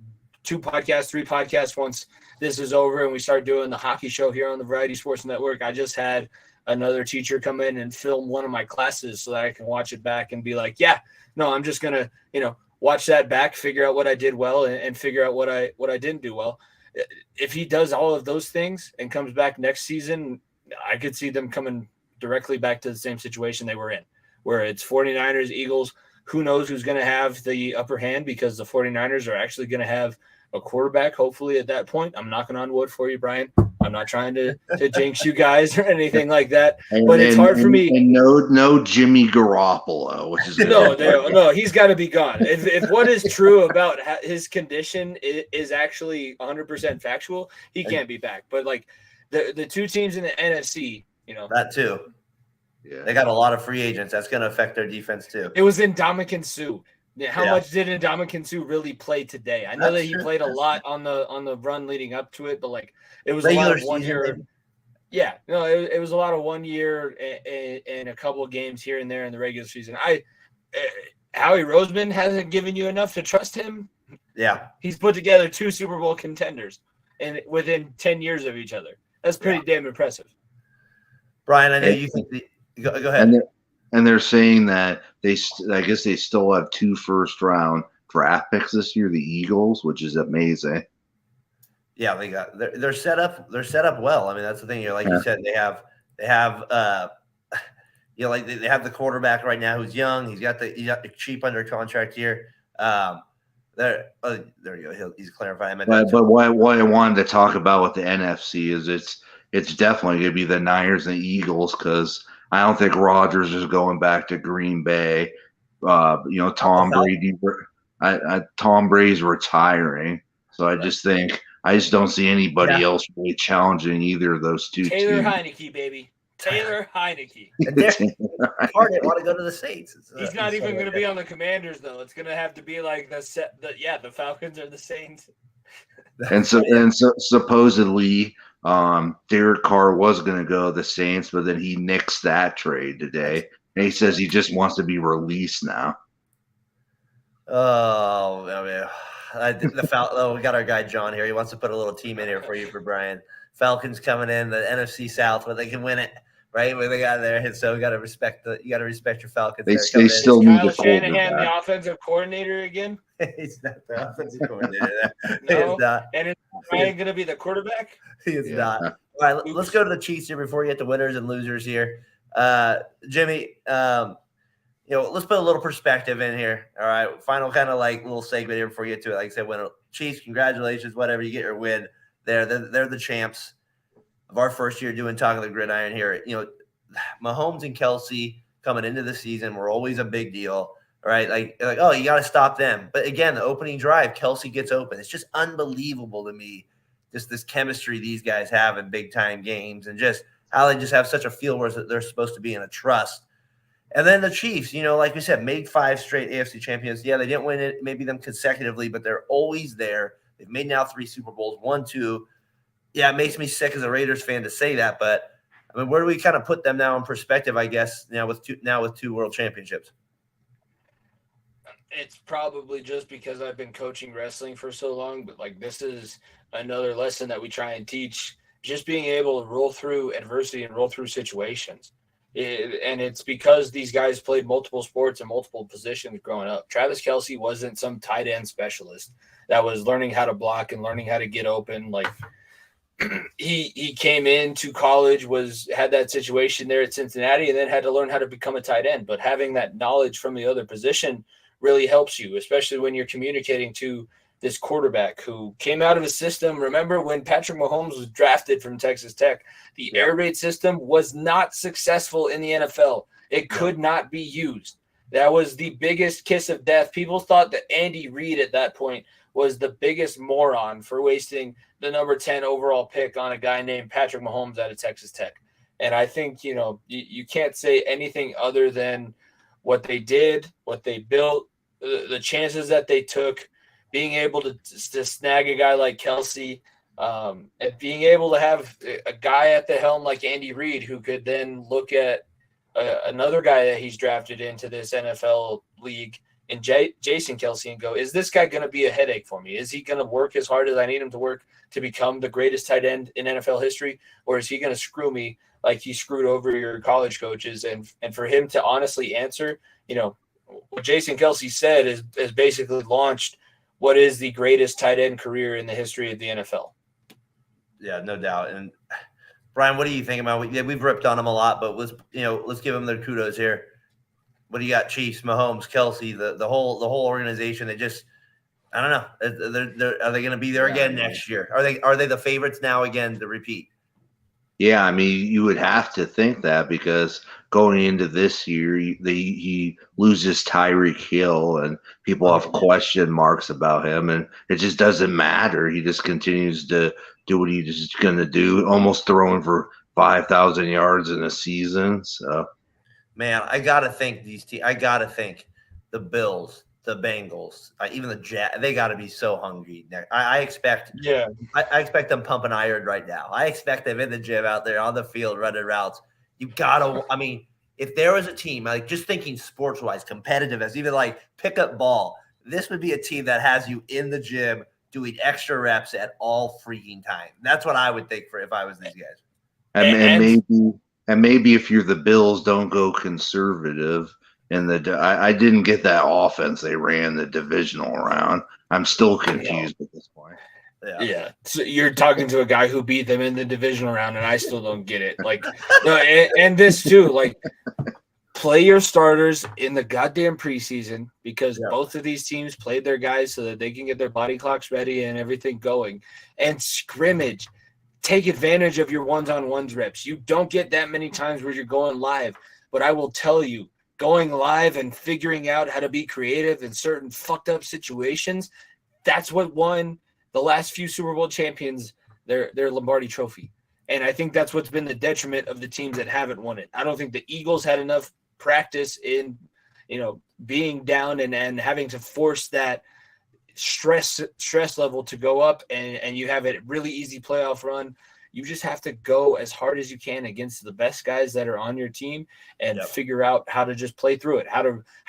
Once this is over and we start doing the hockey show here on the Variety Sports Network, I just had another teacher come in and film one of my classes so that I can watch it back and be like, I'm just going to, watch that back, figure out what I did well and figure out what I didn't do well. If he does all of those things and comes back next season, I could see them coming directly back to the same situation they were in, where it's 49ers, Eagles. Who knows who's going to have the upper hand, because the 49ers are actually going to have a quarterback, hopefully, at that point. I'm knocking on wood for you, Brian. I'm not trying to jinx you guys or anything like that. But it's hard for me. And no Jimmy Garoppolo, which is no, he's got to be gone. If what is true about his condition is actually 100% factual, he can't be back. But the two teams in the NFC, that too. Yeah. They got a lot of free agents. That's going to affect their defense too. It was Ndamukong Suh. How much did Ndamukong Suh really play today? I know that he played a lot on the run leading up to it, but it was a lot of 1 year. Yeah, no, it was a lot of 1 year and a couple of games here and there in the regular season. Howie Roseman hasn't given you enough to trust him. Yeah, he's put together 2 Super Bowl contenders, and within 10 years of each other. That's pretty damn impressive. Brian, I know you think go ahead. And they're saying that I guess they still have 2 first-round draft picks this year, the Eagles, which is amazing. Yeah, they're set up. They're set up well. I mean, that's the thing. You said, they have they have the quarterback right now who's young. He's got the cheap under contract here. There you go. He's clarifying. But what I wanted to talk about with the NFC is it's definitely going to be the Niners and the Eagles, because I don't think Rodgers is going back to Green Bay. Tom Brady's retiring, so I just don't see anybody else really challenging either of those two Taylor teams. Heineke, baby. Taylor Heineke. Harden want to go to the States. He's not even going to be on the Commanders, though. It's going to have to be like the Falcons or the Saints. And supposedly, Derek Carr was going to go to the Saints, but then he nixed that trade today. And he says he just wants to be released now. Oh, man. We got our guy John here. He wants to put a little team in here for you, for Brian. Falcons coming in the NFC South, where they can win it, right? Where they got there, and so you got to respect your Falcons. They still need Kyle Shanahan, the offensive coordinator again. He's not the offensive coordinator. No, and is Brian going to be the quarterback? He is not. All right, let's go to the Chiefs here before we get to winners and losers here. Jimmy, let's put a little perspective in here. All right, final kind of little segment here before you get to it. Like I said, winner Chiefs, congratulations, whatever, you get your win. They're the champs of our first year doing Talkin the Gridiron here. Mahomes and Kelsey coming into the season were always a big deal, right? Oh, you got to stop them. But again, the opening drive, Kelsey gets open. It's just unbelievable to me, just this chemistry these guys have in big time games, and just how they just have such a feel where they're supposed to be in a trust. And then the Chiefs, like we said, made 5 straight AFC champions. Yeah, they didn't win it, maybe them consecutively, but they're always there. They've made now 3 Super Bowls, 1, 2. Yeah, it makes me sick as a Raiders fan to say that, but I mean, where do we kind of put them now in perspective? I guess now with 2 world championships. It's probably just because I've been coaching wrestling for so long, but this is another lesson that we try and teach. Just being able to roll through adversity and roll through situations. And it's because these guys played multiple sports and multiple positions growing up. Travis Kelce wasn't some tight end specialist that was learning how to block and learning how to get open. he came into college, had that situation there at Cincinnati, and then had to learn how to become a tight end. But having that knowledge from the other position really helps you, especially when you're communicating to this quarterback who came out of a system. Remember when Patrick Mahomes was drafted from Texas Tech, the air raid system was not successful in the NFL. It could not be used. That was the biggest kiss of death. People thought that Andy Reid at that point was the biggest moron for wasting the number 10 overall pick on a guy named Patrick Mahomes out of Texas Tech. And I think, you can't say anything other than what they did, what they built, the chances that they took, being able to snag a guy like Kelsey, and being able to have a guy at the helm like Andy Reid who could then look at another guy that he's drafted into this NFL league in Jason Kelsey and go, is this guy going to be a headache for me? Is he going to work as hard as I need him to work to become the greatest tight end in NFL history? Or is he going to screw me like he screwed over your college coaches? And for him to honestly answer, what Jason Kelsey said is basically launched what is the greatest tight end career in the history of the NFL. Yeah, no doubt. And Brian, what do you think about? We've ripped on him a lot, but let's give him their kudos here. What do you got? Chiefs, Mahomes, Kelsey, the whole organization. They just, I don't know. Are they going to be there again next year? Are they the favorites now again to repeat? Yeah, I mean, you would have to think that because going into this year, he loses Tyreek Hill, and people have question marks about him, and it just doesn't matter. He just continues to do what he's going to do, almost throwing for 5,000 yards in a season. So, man, I gotta think these teams. I gotta think the Bills, the Bengals, even the Jets. They got to be so hungry. I expect. Yeah, I expect them pumping iron right now. I expect them in the gym, out there on the field, running routes. You gotta. I mean, if there was a team, like just thinking sports wise, competitive as even like pickup ball, this would be a team that has you in the gym doing extra reps at all freaking time. That's what I would think for if I was these guys. And maybe if you're the Bills, don't go conservative. And I didn't get that offense they ran the divisional round. I'm still confused at this point. Yeah. So you're talking to a guy who beat them in the divisional round, and I still don't get it. Like, no, and this too. Like, play your starters in the goddamn preseason because both of these teams played their guys so that they can get their body clocks ready and everything going. And scrimmage, take advantage of your ones-on-ones reps. You don't get that many times where you're going live, but I will tell you, going live and figuring out how to be creative in certain fucked up situations, that's what won the last few Super Bowl champions their Lombardi trophy. And I think that's what's been the detriment of the teams that haven't won it. I don't think the Eagles had enough practice in, being down and having to force that stress level to go up, and you have a really easy playoff run. You just have to go as hard as you can against the best guys that are on your team and figure out how to just play through it, how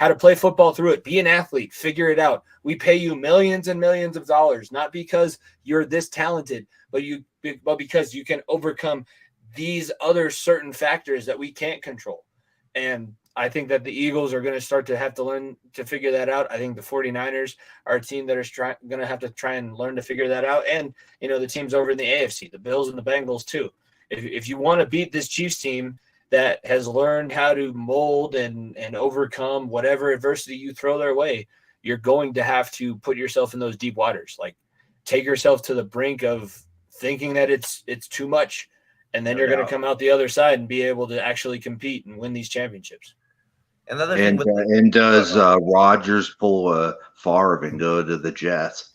to play football through it. Be an athlete, figure it out. We pay you millions and millions of dollars, not because you're this talented, but because you can overcome these other certain factors that we can't control. And I think that the Eagles are going to start to have to learn to figure that out. I think the 49ers are a team that are going to have to try and learn to figure that out. And, the teams over in the AFC, the Bills and the Bengals too. If you want to beat this Chiefs team that has learned how to mold and overcome whatever adversity you throw their way, you're going to have to put yourself in those deep waters. Like, take yourself to the brink of thinking that it's too much. And then you're going to come out the other side and be able to actually compete and win these championships. And does Rodgers pull a Favre and go to the Jets?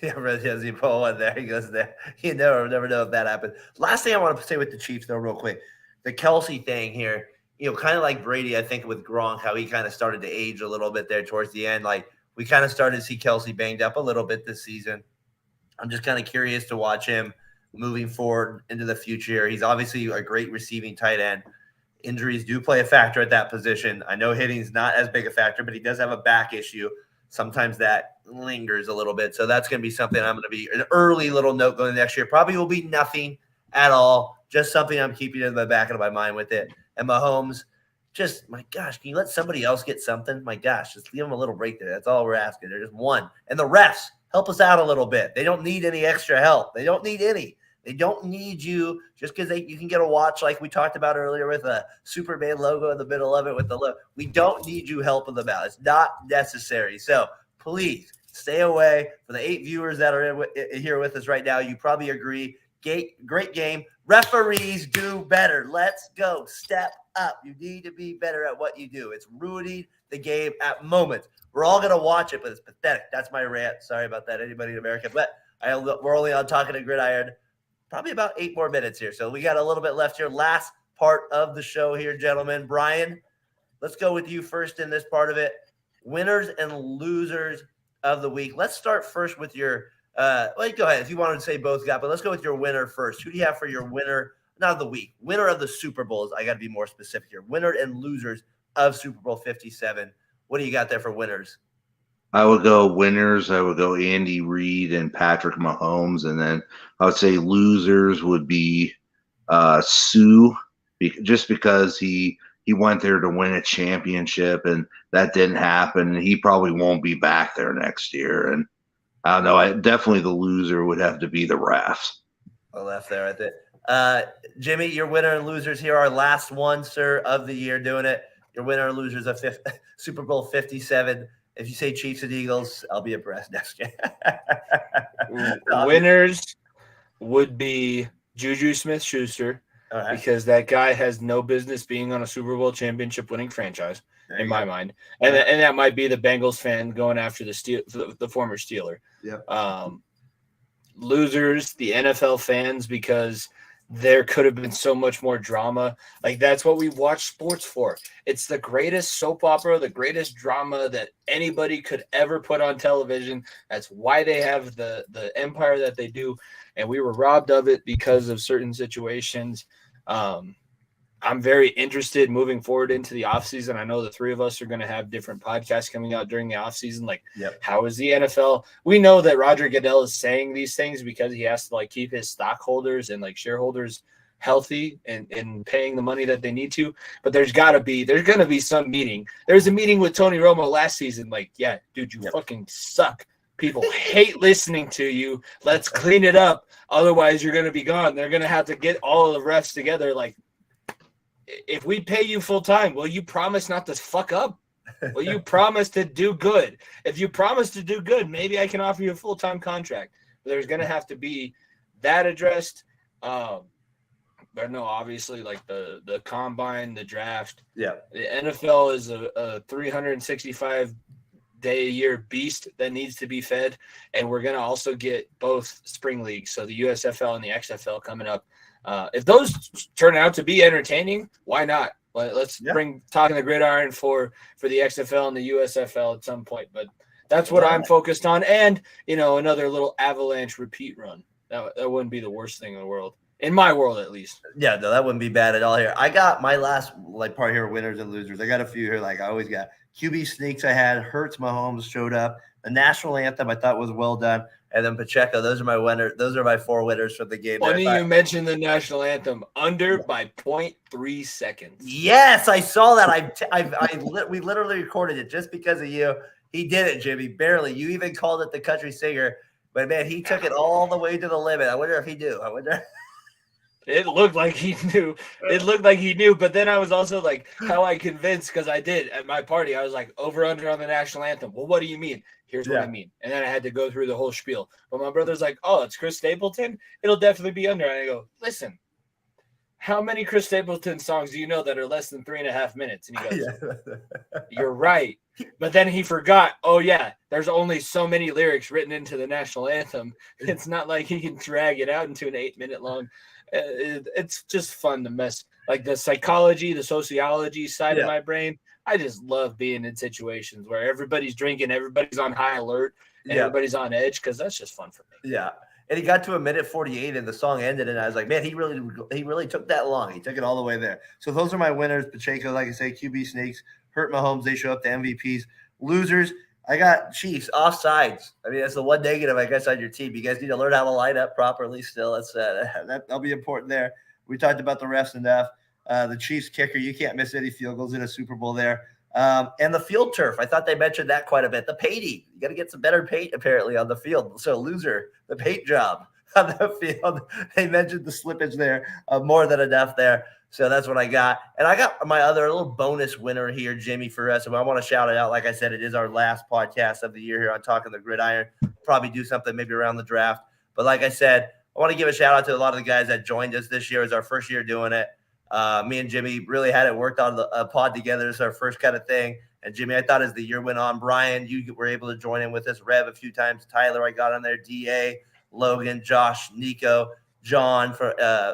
Yeah, does he pull one there? He goes there. You never know if that happens. Last thing I want to say with the Chiefs, though, real quick, the Kelsey thing here. Kind of like Brady, I think with Gronk, how he kind of started to age a little bit there towards the end. Like, we kind of started to see Kelsey banged up a little bit this season. I'm just kind of curious to watch him moving forward into the future. He's obviously a great receiving tight end. Injuries do play a factor at that position. I know hitting's not as big a factor, but he does have a back issue. Sometimes that lingers a little bit. So that's going to be something I'm going to be an early little note going next year. Probably will be nothing at all. Just something I'm keeping in the back of my mind with it. And Mahomes, just, my gosh, can you let somebody else get something? My gosh, just leave them a little break there. That's all we're asking. They're just one. And the refs, help us out a little bit. They don't need any extra help. They don't need any. They don't need you just because you can get a watch like we talked about earlier with a Superman logo in the middle of it with the logo. We don't need you helping them out. It's not necessary. So please stay away. For the 8 viewers that are here with us right now, you probably agree. Great game. Referees do better. Let's go. Step up. You need to be better at what you do. It's ruining the game at moments. We're all going to watch it, but it's pathetic. That's my rant. Sorry about that, anybody in America. But we're only on Talking to Gridiron. Probably about 8 more minutes here. So we got a little bit left here. Last part of the show here, gentlemen. Brian, let's go with you first in this part of it. Winners and losers of the week. Let's start first with your go ahead if you wanted to say both, but let's go with your winner first. Who do you have for your winner, not of the week, winner of the Super Bowls? I got to be more specific here. Winner and losers of Super Bowl 57. What do you got there for winners? I would go winners. I would go Andy Reid and Patrick Mahomes, and then I would say losers would be Sue, just because he went there to win a championship, and that didn't happen. He probably won't be back there next year, and I don't know. Definitely the loser would have to be the refs. I left there, I think. Jimmy, your winner and losers here. Our last one, sir, of the year doing it. Your winner and losers of Super Bowl 57. If you say Chiefs and Eagles, I'll be impressed next year. Winners would be Juju Smith-Schuster, right, because that guy has no business being on a Super Bowl championship winning franchise, in my mind. And that might be the Bengals fan going after the former Steeler. Yeah. Losers, the NFL fans, because there could have been so much more drama. Like, that's what we watch sports for. It's the greatest soap opera, the greatest drama that anybody could ever put on television. That's why they have the empire that they do. And we were robbed of it because of certain situations. I'm very interested moving forward into the offseason. I know the three of us are going to have different podcasts coming out during the offseason. Like, How is the NFL? We know that Roger Goodell is saying these things because he has to keep his stockholders and shareholders healthy and paying the money that they need to. But there's going to be some meeting. There's a meeting with Tony Romo last season. Yeah, dude, you fucking suck. People hate listening to you. Let's clean it up. Otherwise, you're going to be gone. They're going to have to get all of the refs together. If we pay you full time, will you promise not to fuck up? Will you promise to do good? If you promise to do good, maybe I can offer you a full-time contract. But there's going to have to be that addressed. But no, obviously, the combine, the draft. Yeah. The NFL is a 365-day-a-year beast that needs to be fed. And we're going to also get both spring leagues, so the USFL and the XFL coming up. If those turn out to be entertaining, why not? Let's bring Talking the Gridiron for the XFL and the USFL at some point. But that's what I'm focused on. And, another little Avalanche repeat run. That wouldn't be the worst thing in the world. In my world, at least. Yeah, no, that wouldn't be bad at all here. I got my last part here, winners and losers. I got a few here. I always got QB sneaks I had. Hurts, Mahomes showed up. The national anthem I thought was well done. And then Pacheco, those are my winners. Those are my 4 winners for the game. Funny you mentioned the national anthem under by 0.3 seconds. Yes, I saw that. We literally recorded it just because of you. He did it, Jimmy. Barely. You even called it the country singer, but man, he took it all the way to the limit. I wonder if he knew. It looked like he knew. But then I was also how I convinced, because I did at my party. I was over under on the national anthem. Well, what do you mean? Here's what I mean. And then I had to go through the whole spiel. But my brother's oh, it's Chris Stapleton? It'll definitely be under. And I go, listen, how many Chris Stapleton songs do you know that are less than 3.5 minutes? And he goes, you're right. But then he forgot, oh, yeah, there's only so many lyrics written into the national anthem. It's not like he can drag it out into an 8-minute long. It's just fun to mess. The psychology, the sociology side of my brain. I just love being in situations where everybody's drinking, everybody's on high alert, and everybody's on edge, because that's just fun for me. Yeah. And he got to 1:48 and the song ended, and I was like, man, he really took that long. He took it all the way there. So those are my winners. Pacheco, like I say, QB sneaks, hurt Mahomes. They show up to MVPs. Losers, I got Chiefs offsides. I mean, that's the one negative, I guess, on your team. You guys need to learn how to line up properly still. That'll be important there. We talked about the refs enough. The Chiefs kicker, you can't miss any field goals in a Super Bowl there. And the field turf, I thought they mentioned that quite a bit. The painting, you got to get some better paint apparently on the field. So loser, the paint job on the field. They mentioned the slippage there, more than enough there. So that's what I got. And I got my other little bonus winner here, Jimmy, for us. So I want to shout it out. Like I said, it is our last podcast of the year here on Talking the Gridiron. Probably do something maybe around the draft. But like I said, I want to give a shout out to a lot of the guys that joined us this year. It was our first year doing it. Me and Jimmy really had it worked on the pod together. It's our first kind of thing. And Jimmy, I thought as the year went on, Brian, you were able to join in with us. Rev a few times. Tyler, I got on there. DA, Logan, Josh, Nico, John. For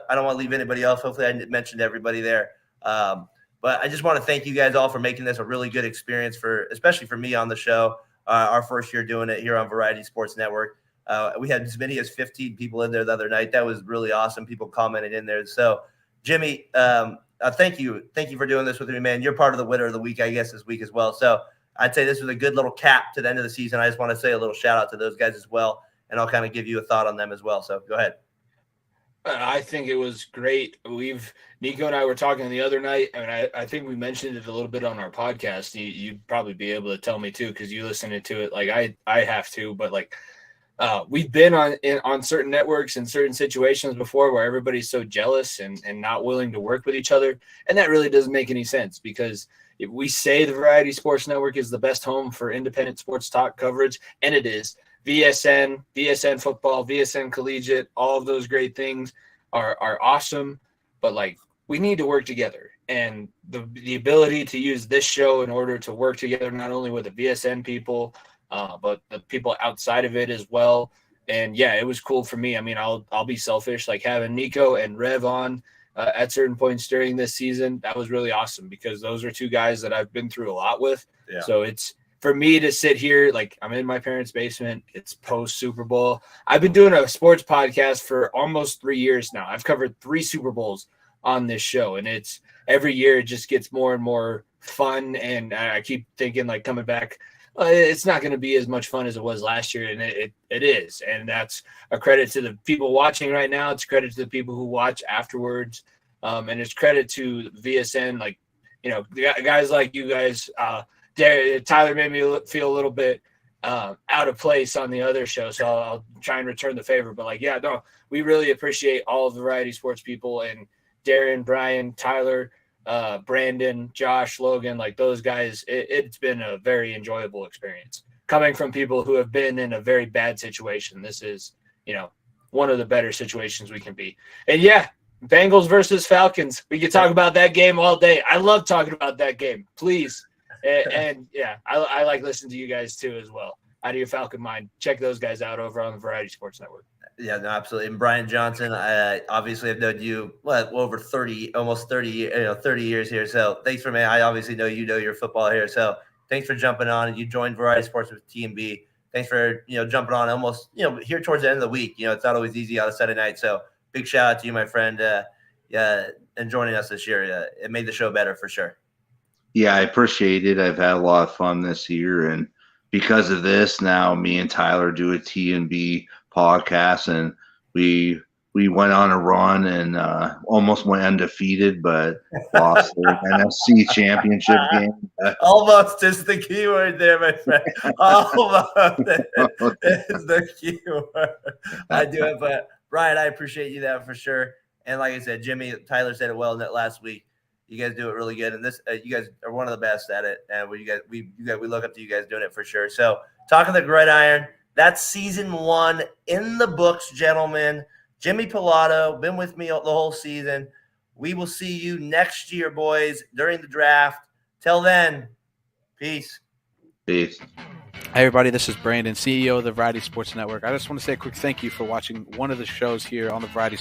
I don't want to leave anybody else. Hopefully I mentioned everybody there. But I just want to thank you guys all for making this a really good experience, especially for me on the show. Our first year doing it here on Variety Sports Network. We had as many as 15 people in there the other night. That was really awesome. People commented in there. So, Jimmy, thank you. Thank you for doing this with me, man. You're part of the winner of the week, I guess, this week as well. So I'd say this was a good little cap to the end of the season. I just want to say a little shout out to those guys as well, and I'll kind of give you a thought on them as well. So go ahead. I think it was great. Nico and I were talking the other night, and I think we mentioned it a little bit on our podcast. You'd probably be able to tell me too, because you listened to it like I have to, but like we've been on certain networks and certain situations before where everybody's so jealous and not willing to work with each other. And that really doesn't make any sense, because if we say the Variety Sports Network is the best home for independent sports talk coverage, and it is. VSN football, VSN collegiate, all of those great things are awesome, but like we need to work together. And the ability to use this show in order to work together, not only with the VSN people, but the people outside of it as well. And yeah, it was cool for me. I mean, I'll be selfish, like having Nico and Rev on at certain points during this season. That was really awesome, because those are two guys that I've been through a lot with. Yeah. So it's for me to sit here, like I'm in my parents' basement. It's post Super Bowl. I've been doing a sports podcast for almost 3 years now. I've covered 3 Super Bowls on this show, and it's every year it just gets more and more fun. And I keep thinking, like, coming back, it's not going to be as much fun as it was last year, and it is. And that's a credit to the people watching right now. It's credit to the people who watch afterwards, and it's credit to VSN, like, you know, guys like you guys. Tyler made me feel a little bit out of place on the other show, so I'll try and return the favor. But like, yeah, no, we really appreciate all of the Variety Sports people, and Darren, Brian, Tyler, Brandon, Josh, Logan, like those guys. It's been a very enjoyable experience coming from people who have been in a very bad situation. This is, you know, one of the better situations we can be. And yeah, Bengals versus Falcons. We could talk about that game all day. I love talking about that game. Please. And yeah, I like listening to you guys too as well. Out of your Falcon mind, check those guys out over on the Variety Sports Network. Yeah, no, absolutely. And Brian Johnson, obviously I've known you over 30 years here. So thanks for, man. I obviously know you know your football here. So thanks for jumping on, and you joined Variety Sports with TMB. Thanks for jumping on almost here towards the end of the week. It's not always easy on a Saturday night. So big shout out to you, my friend, and joining us this year. It made the show better for sure. Yeah, I appreciate it. I've had a lot of fun this year, and because of this, now me and Tyler do a T&B podcast, and we went on a run and almost went undefeated, but lost the NFC Championship game. Almost is the keyword there, my friend. Almost is the keyword. I do it, but Brian, I appreciate you that for sure. And like I said, Jimmy, Tyler said it well in that last week. You guys do it really good, and this you guys are one of the best at it. And we look up to you guys doing it for sure. So, Talking the Gridiron, that's season 1 in the books, gentlemen. Jimmy Pilato, been with me the whole season. We will see you next year, boys, during the draft. Till then, peace. Peace. Hey, everybody, this is Brandon, CEO of the Variety Sports Network. I just want to say a quick thank you for watching one of the shows here on the Variety